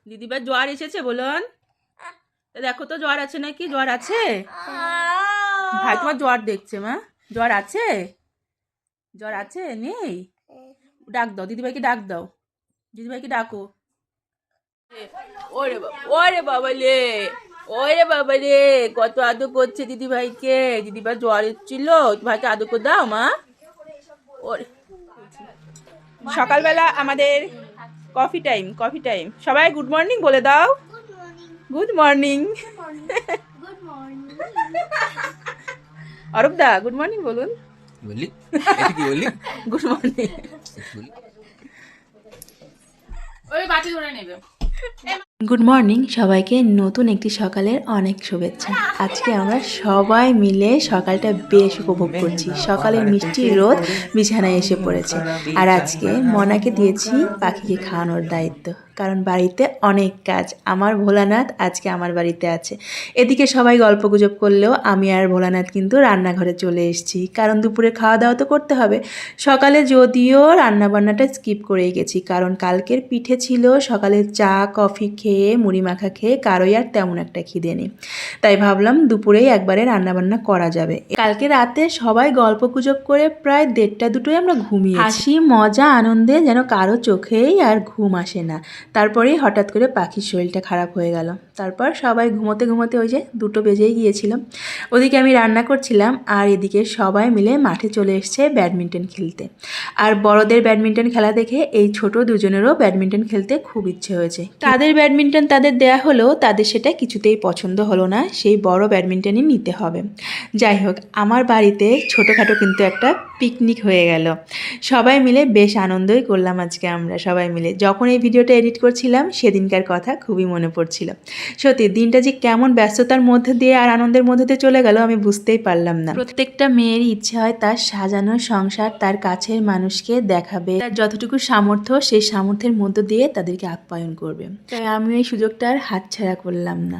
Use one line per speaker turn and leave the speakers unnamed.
দিদিবার জ্বর এসেছে বলুন। দেখো তো জ্বর আছে নাকি, জ্বর আছে? ভাই তোমার জ্বর দেখছে মা, জ্বর আছে? জ্বর আছে নেই? ডাক দাও দিদিভাইকে, ডাক দাও দিদিভাইকে, ডাকো। ওরে বাবা রে, ওরে বাবা রে, কত আদর করছে দিদিভাইকে। দিদিভাই জ্বর এসেছিল, ভাইকে আদর করে দাও মা। ওরে সকালবেলা আমাদের কফি টাইম, কফি টাইম। সবাই গুড মর্নিং বলে দাও। Good morning. অরূপ দা গুড মর্নিং বলুন।
বলি এটা কি বলি?
Good morning. ওই বাটি ধরে নেবে।
গুড মর্নিং সবাইকে, নতুন একটি সকালের অনেক শুভেচ্ছা। আজকে আমরা সবাই মিলে সকালটা বেশ উপভোগ করছি। সকালের মিষ্টি রোদ বিছানায় এসে পড়েছে। আর আজকে মনাকে দিয়েছি পাখিকে খাওয়ানোর দায়িত্ব, কারণ বাড়িতে অনেক কাজ। আমার ভোলানাথ আজকে আমার বাড়িতে আছে। এদিকে সবাই গল্পগুজব করলেও আমি আর ভোলানাথ কিন্তু রান্নাঘরে চলে এসেছি, কারণ দুপুরে খাওয়া দাওয়া তো করতে হবে। সকালে যদিও রান্নাবান্নাটা স্কিপ করেই গেছি, কারণ কালকের পিঠে ছিল। সকালে চা কফি খেয়ে মুড়ি মাখা খেয়ে কারোই আর তেমন একটা খিদে নেই, তাই ভাবলাম দুপুরেই একবারে রান্নাবান্না করা যাবে। কালকে রাতে সবাই গল্পগুজব করে প্রায় 1:30-2টোয় আমরা ঘুমিয়ে, হাসি মজা আনন্দে যেন কারো চোখেই আর ঘুম আসে না। তারপরেই হঠাৎ করে পাখির শরীরটা খারাপ হয়ে গেল। তারপর সবাই ঘুমোতে ঘুমোতে ওই যে 2টো বেজেই গিয়েছিল। ওদিকে আমি রান্না করছিলাম, আর এদিকে সবাই মিলে মাঠে চলে এসছে ব্যাডমিন্টন খেলতে। আর বড়দের ব্যাডমিন্টন খেলা দেখে এই ছোট দুজনেরও ব্যাডমিন্টন খেলতে খুব ইচ্ছে হয়েছে। তাদের ব্যাডমিন্টন তাদের দেয়া হলেও তাদের সেটা কিছুতেই পছন্দ হলো না, সেই বড় ব্যাডমিন্টনই নিতে হবে। যাই হোক, আমার বাড়িতে ছোটোখাটো কিন্তু একটা পিকনিক হয়ে গেল। সবাই মিলে বেশ আনন্দই করলাম আজকে আমরা সবাই মিলে। যখন এই ভিডিওটা এডিট করছিলাম সেদিনকার কথা খুবই মনে পড়ছিল। সত্যি দিনটা যে কেমন ব্যস্ততার মধ্যে দিয়ে আর আনন্দের মধ্যে দিয়ে চলে গেল আমি বুঝতেই পারলাম না। প্রত্যেকটা মেয়েরই ইচ্ছে হয় তার সাজানো সংসার তার কাছের মানুষকে দেখাবে, তার যতটুকু সামর্থ্য সেই সামর্থ্যের মধ্য দিয়ে তাদেরকে আপ্যায়ন করবে। তাই আমি এই সুযোগটা আর হাতছাড়া করলাম না।